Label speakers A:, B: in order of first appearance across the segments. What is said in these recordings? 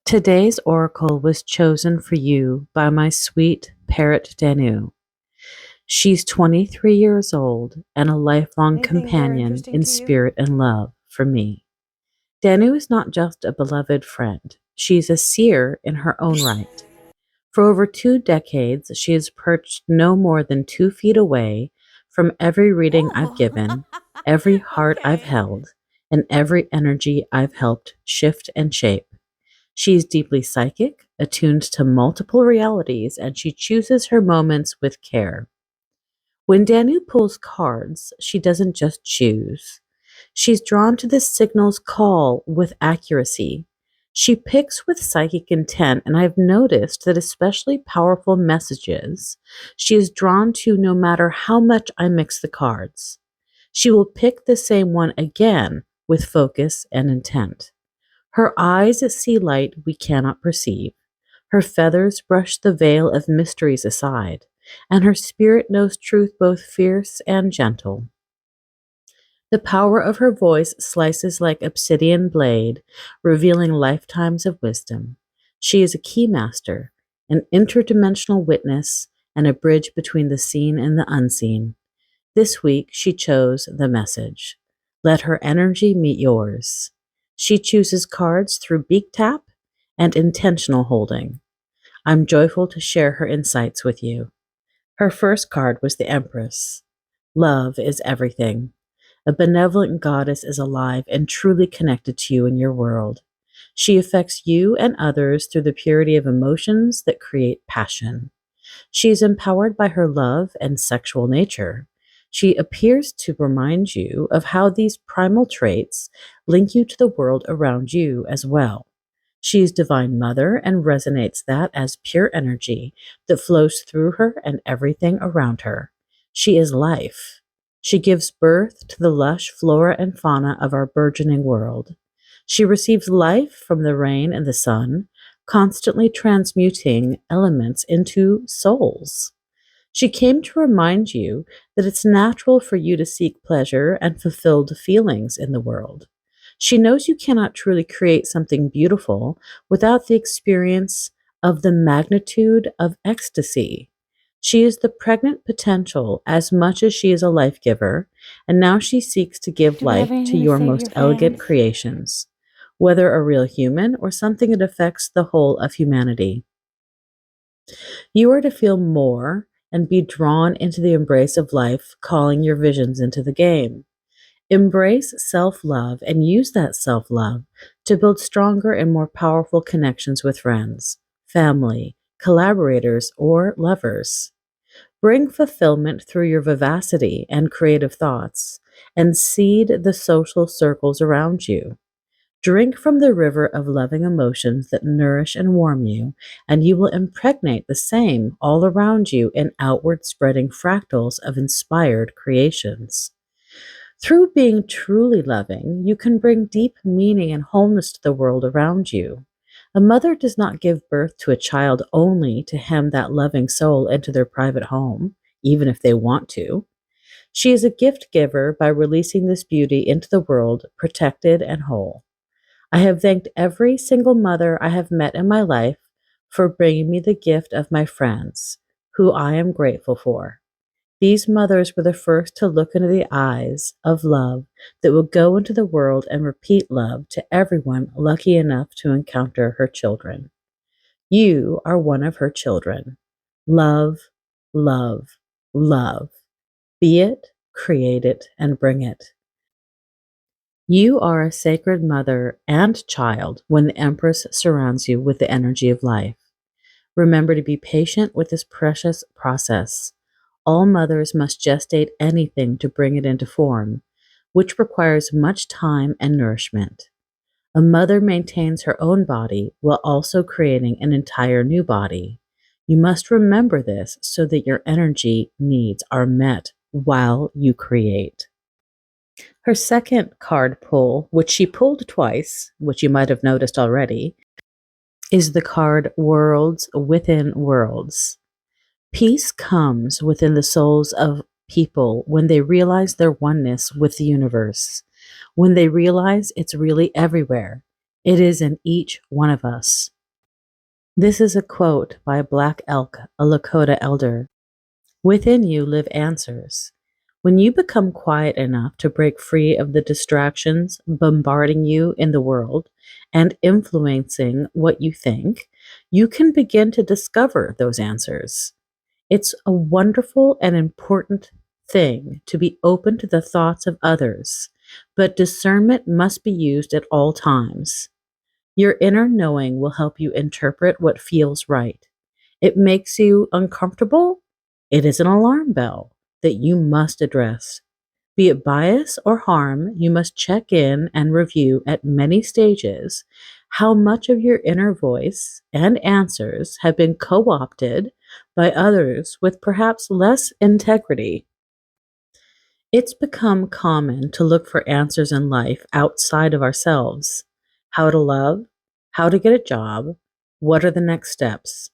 A: Today's oracle was chosen for you by my sweet Parrot Danu. She's 23 years old and a lifelong
B: Anything very
A: companion
B: interesting
A: in
B: to you?
A: spirit and love for me. Danu is not just a beloved friend, she's a seer in her own right. For over 2 decades, she has perched no more than 2 feet away from every reading I've
B: Oh,
A: given, every heart I've
B: okay.
A: held, and every energy I've helped shift and shape. She is deeply psychic, attuned to multiple realities, and she chooses her moments with care. When Danu pulls cards, she doesn't just choose. She's drawn to the signal's call with accuracy. She picks with psychic intent, and I've noticed that especially powerful messages she is drawn to no matter how much I mix the cards. She will pick the same one again with focus and intent. Her eyes see light we cannot perceive. Her feathers brush the veil of mysteries aside, and her spirit knows truth both fierce and gentle. The power of her voice slices like obsidian blade, revealing lifetimes of wisdom. She is a key master, an interdimensional witness, and a bridge between the seen and the unseen. This week she chose the message. Let her energy meet yours. She chooses cards through beak tap and intentional holding. I'm joyful to share her insights with you. Her first card was the Empress. Love is everything. A benevolent goddess is alive and truly connected to you in your world. She affects you and others through the purity of emotions that create passion. She is empowered by her love and sexual nature. She appears to remind you of how these primal traits link you to the world around you as well. She is Divine Mother and resonates that as pure energy that flows through her and everything around her. She is life. She gives birth to the lush flora and fauna of our burgeoning world. She receives life from the rain and the sun, constantly transmuting elements into souls. She came to remind you that it's natural for you to seek pleasure and fulfilled feelings in the world. She knows you cannot truly create something beautiful without the experience of the magnitude of ecstasy. She is the pregnant potential as much as she is a life giver, and now she seeks to give
B: Do we have
A: life to
B: anything to
A: your
B: say to
A: most
B: your
A: elegant
B: fans?
A: creations, whether a real human or something that affects the whole of humanity. You are to feel more and be drawn into the embrace of life, calling your visions into the game. Embrace self love and use that self love to build stronger and more powerful connections with friends, family, collaborators, or lovers. Bring fulfillment through your vivacity and creative thoughts, and seed the social circles around you. Drink from the river of loving emotions that nourish and warm you, and you will impregnate the same all around you in outward spreading fractals of inspired creations. Through being truly loving, you can bring deep meaning and wholeness to the world around you. A mother does not give birth to a child only to hem that loving soul into their private home, even if they want to. She is a gift giver by releasing this beauty into the world, protected and whole. I have thanked every single mother I have met in my life for bringing me the gift of my friends, who I am grateful for. These mothers were the first to look into the eyes of love that will go into the world and repeat love to everyone lucky enough to encounter her children. You are one of her children. Love, love, love. Be it, create it, and bring it. You are a sacred mother and child when the Empress surrounds you with the energy of life. Remember to be patient with this precious process. All mothers must gestate anything to bring it into form, which requires much time and nourishment. A mother maintains her own body while also creating an entire new body. You must remember this so that your energy needs are met while you create. Her second card pull, which she pulled twice, which you might have noticed already, is the card Worlds Within Worlds. Peace comes within the souls of people when they realize their oneness with the universe, when they realize it's really everywhere. It is in each one of us. This is a quote by Black Elk, a Lakota elder. Within you live answers. When you become quiet enough to break free of the distractions bombarding you in the world and influencing what you think, you can begin to discover those answers. It's a wonderful and important thing to be open to the thoughts of others, but discernment must be used at all times. Your inner knowing will help you interpret what feels right. It makes you uncomfortable? It is an alarm bell that you must address. Be it bias or harm, you must check in and review at many stages how much of your inner voice and answers have been co opted by others with perhaps less integrity. It's become common to look for answers in life outside of ourselves. How to love, how to get a job, what are the next steps.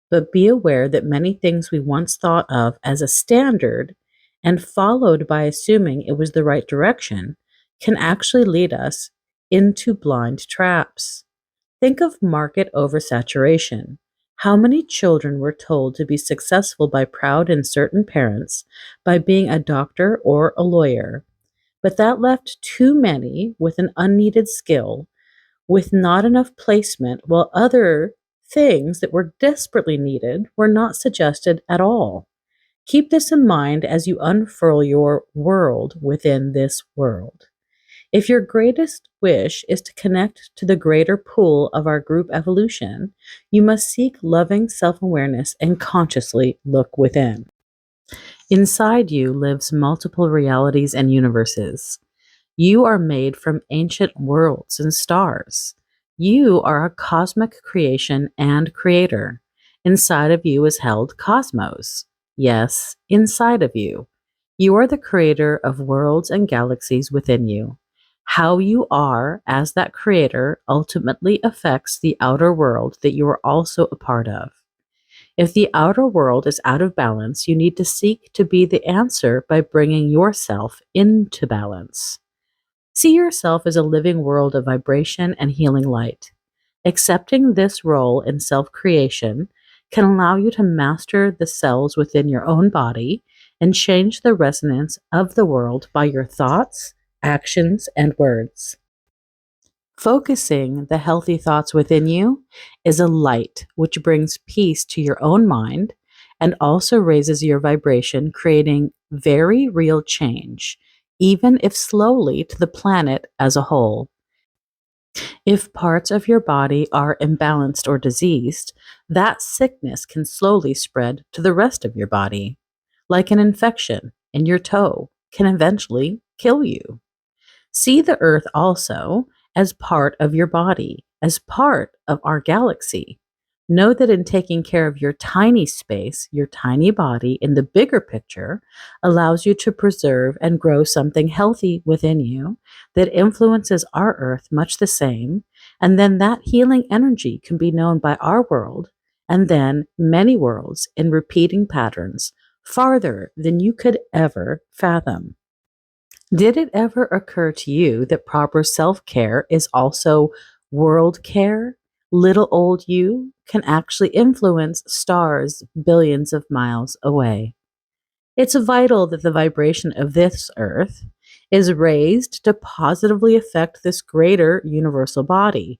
A: But be aware that many things we once thought of as a standard and followed by assuming it was the right direction can actually lead us into blind traps. Think of market oversaturation. How many children were told to be successful by proud and certain parents by being a doctor or a lawyer? But that left too many with an unneeded skill, with not enough placement, while other things that were desperately needed were not suggested at all. Keep this in mind as you unfurl your world within this world. If your greatest wish is to connect to the greater pool of our group evolution, you must seek loving self awareness and consciously look within. Inside you lives multiple realities and universes. You are made from ancient worlds and stars. You are a cosmic creation and creator. Inside of you is held cosmos. Yes, inside of you. You are the creator of worlds and galaxies within you. How you are as that creator ultimately affects the outer world that you are also a part of. If the outer world is out of balance, you need to seek to be the answer by bringing yourself into balance. See yourself as a living world of vibration and healing light. Accepting this role in self creation can allow you to master the cells within your own body and change the resonance of the world by your thoughts, actions, and words. Focusing the healthy thoughts within you is a light which brings peace to your own mind and also raises your vibration, creating very real change, even if slowly, to the planet as a whole. If parts of your body are imbalanced or diseased, that sickness can slowly spread to the rest of your body. Like an infection in your toe can eventually kill you. See the earth also as part of your body, as part of our galaxy. Know that in taking care of your tiny space, your tiny body in the bigger picture allows you to preserve and grow something healthy within you that influences our earth much the same. And then that healing energy can be known by our world and then many worlds in repeating patterns farther than you could ever fathom. Did it ever occur to you that proper self care is also world care? Little old you can actually influence stars billions of miles away. It's vital that the vibration of this earth is raised to positively affect this greater universal body.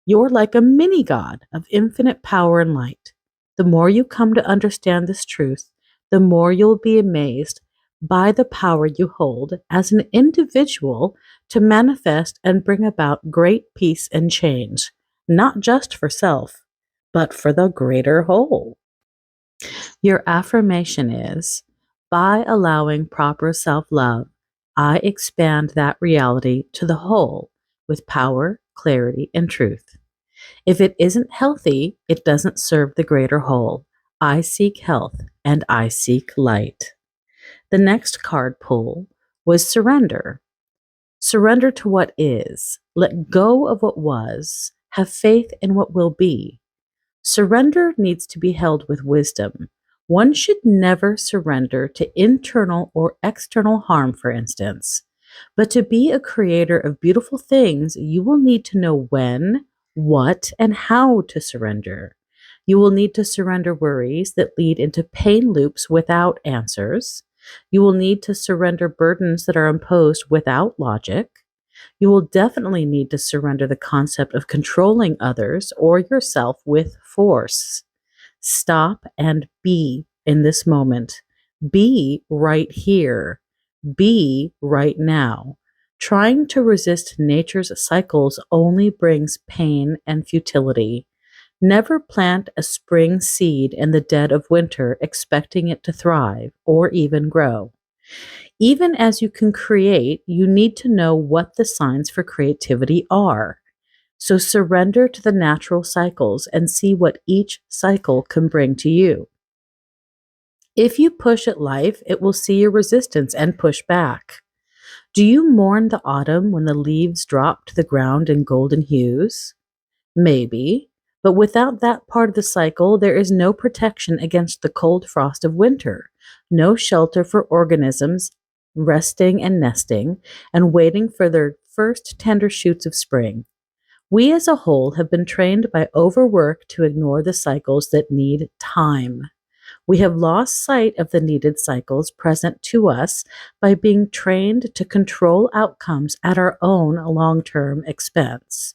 A: You're like a mini God of infinite power and light. The more you come to understand this truth, the more you'll be amazed by the power you hold as an individual to manifest and bring about great peace and change, not just for self, but for the greater whole. Your affirmation is, by allowing proper self love, I expand that reality to the whole with power, clarity, and truth. If it isn't healthy, it doesn't serve the greater whole. I seek health and I seek light. The next card pull was surrender. Surrender to what is. Let go of what was. Have faith in what will be. Surrender needs to be held with wisdom. One should never surrender to internal or external harm, for instance. But to be a creator of beautiful things, you will need to know when, what, and how to surrender. You will need to surrender worries that lead into pain loops without answers. You will need to surrender burdens that are imposed without logic. You will definitely need to surrender the concept of controlling others or yourself with force. Stop and be in this moment. Be right here. Be right now. Trying to resist nature's cycles only brings pain and futility. Never plant a spring seed in the dead of winter expecting it to thrive or even grow. Even as you can create, you need to know what the signs for creativity are. So surrender to the natural cycles and see what each cycle can bring to you. If you push at life, it will see your resistance and push back. Do you mourn the autumn when the leaves drop to the ground in golden hues? Maybe, but without that part of the cycle, there is no protection against the cold frost of winter, no shelter for organisms resting and nesting and waiting for their first tender shoots of spring. We as a whole have been trained by overwork to ignore the cycles that need time. We have lost sight of the needed cycles present to us by being trained to control outcomes at our own long-term expense.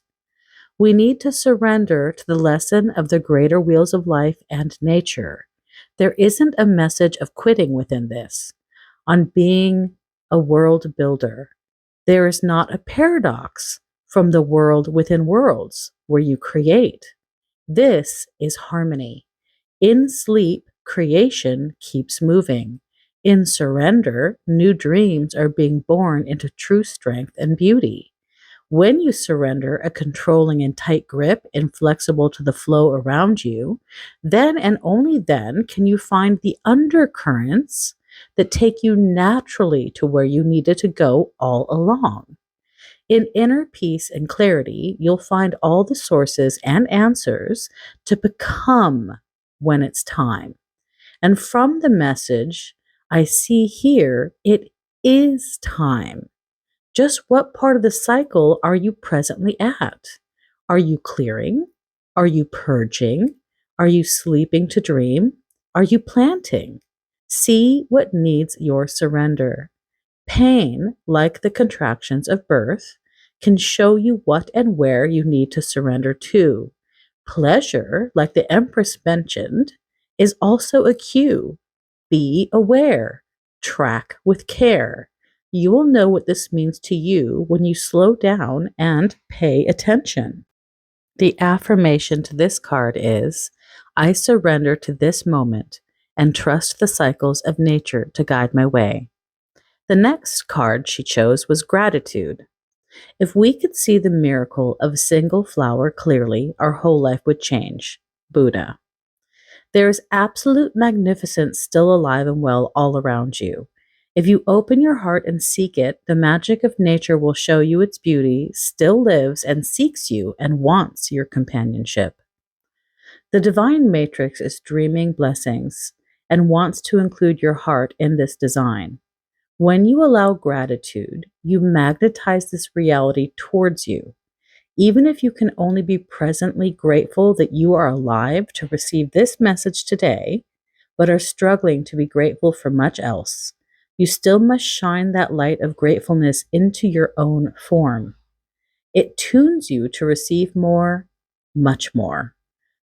A: We need to surrender to the lesson of the greater wheels of life and nature. There isn't a message of quitting within this, on being a world builder. There is not a paradox from the world within worlds where you create. This is harmony. In sleep, creation keeps moving. In surrender, new dreams are being born into true strength and beauty. When you surrender a controlling and tight grip, inflexible to the flow around you, then and only then can you find the undercurrents that take you naturally to where you needed to go all along. In inner peace and clarity, you'll find all the sources and answers to become when it's time. And from the message I see here, it is time. Just what part of the cycle are you presently at? Are you clearing? Are you purging? Are you sleeping to dream? Are you planting? See what needs your surrender. Pain, like the contractions of birth, can show you what and where you need to surrender to. Pleasure, like the Empress mentioned, is also a cue. Be aware. Track with care. You will know what this means to you when you slow down and pay attention. The affirmation to this card is, I surrender to this moment and trust the cycles of nature to guide my way. The next card she chose was gratitude. If we could see the miracle of a single flower clearly, our whole life would change. Buddha. There is absolute magnificence still alive and well all around you. If you open your heart and seek it, the magic of nature will show you its beauty, still lives and seeks you and wants your companionship. The divine matrix is dreaming blessings and wants to include your heart in this design. When you allow gratitude, you magnetize this reality towards you. Even if you can only be presently grateful that you are alive to receive this message today, but are struggling to be grateful for much else, you still must shine that light of gratefulness into your own form. It tunes you to receive more, much more.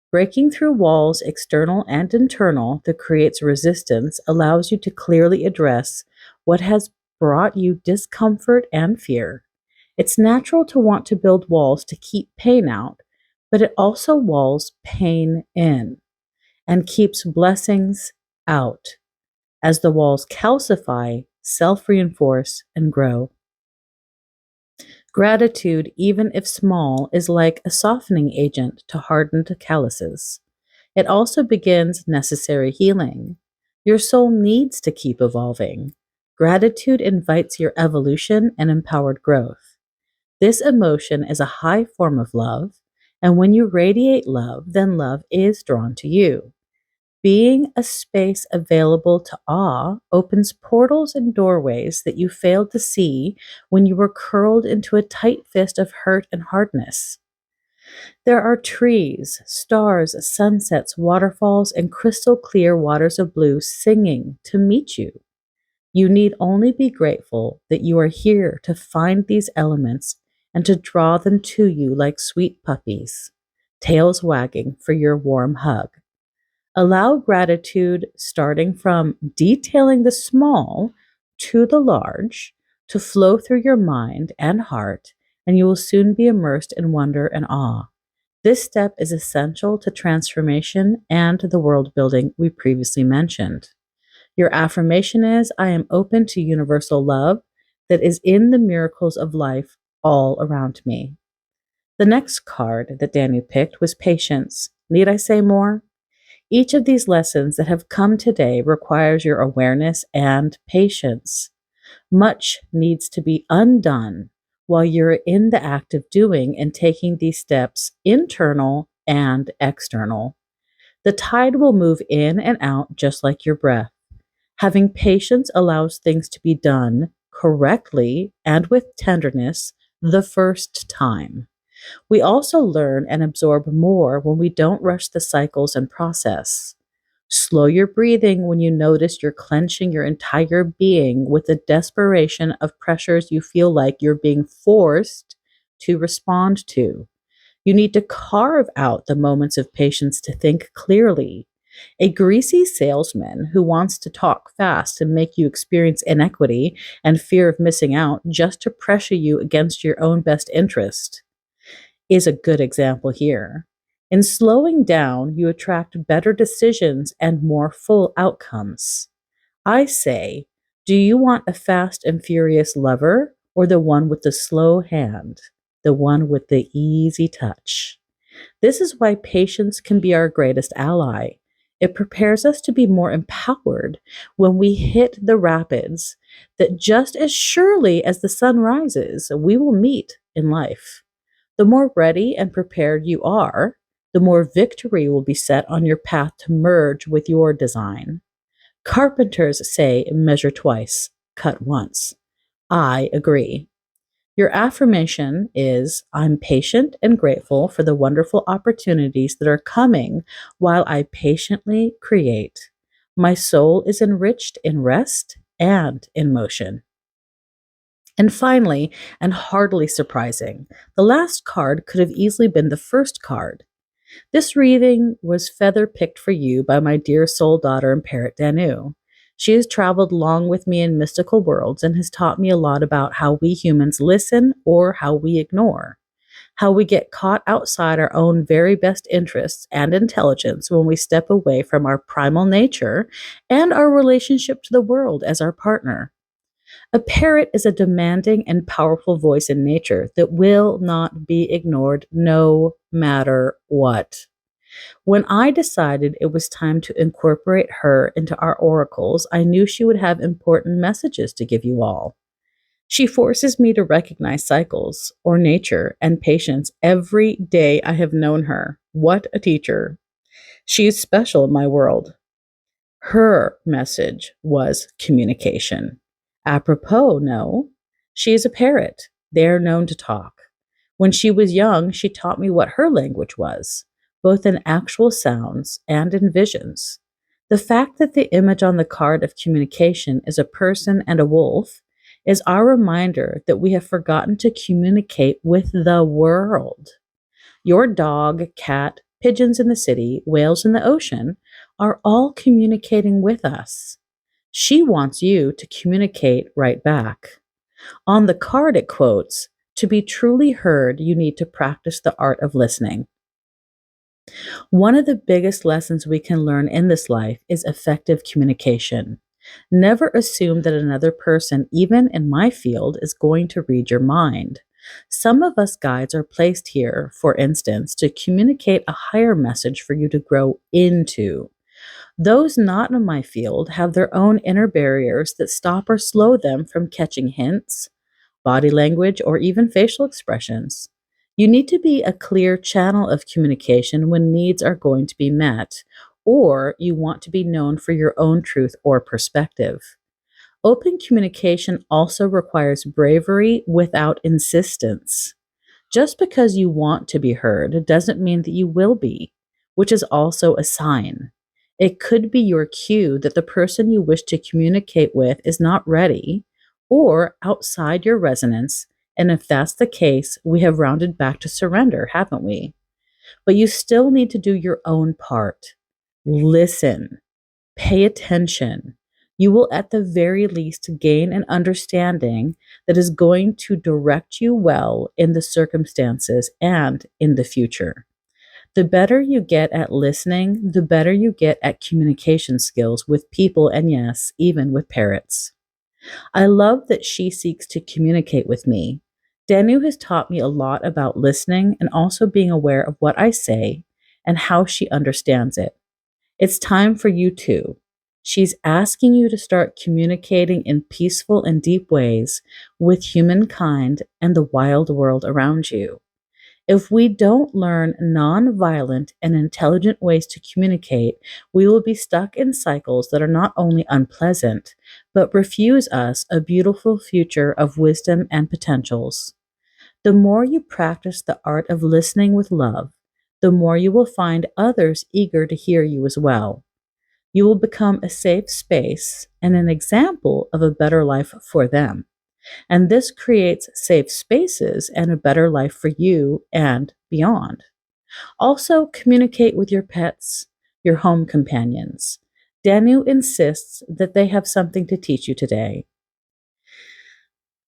A: Breaking through walls, external and internal, that creates resistance allows you to clearly address what has brought you discomfort and fear. It's natural to want to build walls to keep pain out, but it also walls pain in and keeps blessings out as the walls calcify, self-reinforce, and grow. Gratitude, even if small, is like a softening agent to hardened calluses. It also begins necessary healing. Your soul needs to keep evolving. Gratitude invites your evolution and empowered growth. This emotion is a high form of love, and when you radiate love, then love is drawn to you. Being a space available to awe opens portals and doorways that you failed to see when you were curled into a tight fist of hurt and hardness. There are trees, stars, sunsets, waterfalls, and crystal clear waters of blue singing to meet you. You need only be grateful that you are here to find these elements and to draw them to you like sweet puppies, tails wagging for your warm hug. Allow gratitude, starting from detailing the small to the large, to flow through your mind and heart, and you will soon be immersed in wonder and awe. This step is essential to transformation and to the world building we previously mentioned. Your affirmation is, I am open to universal love that is in the miracles of life all around me. The next card that Danu picked was patience. Need I say more? Each of these lessons that have come today requires your awareness and patience. Much needs to be undone while you're in the act of doing and taking these steps, internal and external. The tide will move in and out just like your breath. Having patience allows things to be done correctly and with tenderness the first time. We also learn and absorb more when we don't rush the cycles and process. Slow your breathing when you notice you're clenching your entire being with the desperation of pressures you feel like you're being forced to respond to. You need to carve out the moments of patience to think clearly. A greasy salesman who wants to talk fast and make you experience inequity and fear of missing out just to pressure you against your own best interest is a good example here. In slowing down, you attract better decisions and more full outcomes. I say, do you want a fast and furious lover or the one with the slow hand, the one with the easy touch? This is why patience can be our greatest ally. It prepares us to be more empowered when we hit the rapids that just as surely as the sun rises, we will meet in life. The more ready and prepared you are, the more victory will be set on your path to merge with your design. Carpenters say measure twice, cut once. I agree. Your affirmation is, I'm patient and grateful for the wonderful opportunities that are coming while I patiently create. My soul is enriched in rest and in motion. And finally, and hardly surprising, the last card could have easily been the first card. This reading was feather picked for you by my dear soul daughter and Parrot Danu. She has traveled long with me in mystical worlds and has taught me a lot about how we humans listen or how we ignore, how we get caught outside our own very best interests and intelligence when we step away from our primal nature and our relationship to the world as our partner. A parrot is a demanding and powerful voice in nature that will not be ignored no matter what. When I decided it was time to incorporate her into our oracles, I knew she would have important messages to give you all. She forces me to recognize cycles, or nature, and patience every day I have known her. What a teacher. She is special in my world. Her message was communication. Apropos, no, she is a parrot. They are known to talk. When she was young, she taught me what her language was, both in actual sounds and in visions. The fact that the image on the card of communication is a person and a wolf is our reminder that we have forgotten to communicate with the world. Your dog, cat, pigeons in the city, whales in the ocean are all communicating with us. She wants you to communicate right back. On the card, it quotes, to be truly heard, you need to practice the art of listening. One of the biggest lessons we can learn in this life is effective communication. Never assume that another person, even in my field, is going to read your mind. Some of us guides are placed here, for instance, to communicate a higher message for you to grow into. Those not in my field have their own inner barriers that stop or slow them from catching hints, body language, or even facial expressions. You need to be a clear channel of communication when needs are going to be met, or you want to be known for your own truth or perspective. Open communication also requires bravery without insistence. Just because you want to be heard doesn't mean that you will be, which is also a sign. It could be your cue that the person you wish to communicate with is not ready or outside your resonance. And if that's the case, we have rounded back to surrender, haven't we? But you still need to do your own part. Listen, pay attention. You will, at the very least, gain an understanding that is going to direct you well in the circumstances and in the future. The better you get at listening, the better you get at communication skills with people, and yes, even with parrots. I love that she seeks to communicate with me. Danu has taught me a lot about listening and also being aware of what I say and how she understands it. It's time for you too. She's asking you to start communicating in peaceful and deep ways with humankind and the wild world around you. If we don't learn non-violent and intelligent ways to communicate, we will be stuck in cycles that are not only unpleasant, but refuse us a beautiful future of wisdom and potentials. The more you practice the art of listening with love, the more you will find others eager to hear you as well. You will become a safe space and an example of a better life for them. And this creates safe spaces and a better life for you and beyond. Also, communicate with your pets, your home companions. Danu insists that they have something to teach you today.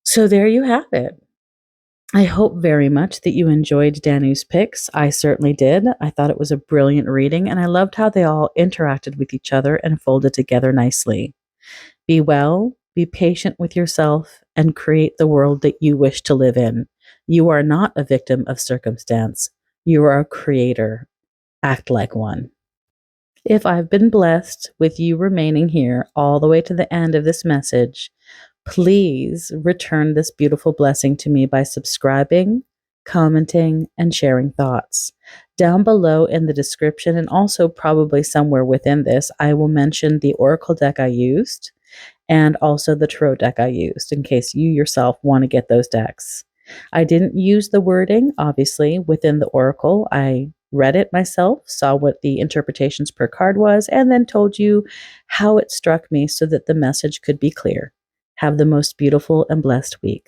A: So there you have it. I hope very much that you enjoyed Danu's picks. I certainly did. I thought it was a brilliant reading, and I loved how they all interacted with each other and folded together nicely. Be well, be patient with yourself, and create the world that you wish to live in. You are not a victim of circumstance. You are a creator. Act like one. If I've been blessed with you remaining here all the way to the end of this message, please return this beautiful blessing to me by subscribing, commenting, and sharing thoughts. Down below in the description, and also probably somewhere within this, I will mention the oracle deck I used and also the tarot deck I used in case you yourself want to get those decks. I didn't use the wording, obviously, within the oracle. I read it myself, saw what the interpretations per card was, and then told you how it struck me so that the message could be clear. Have the most beautiful and blessed week.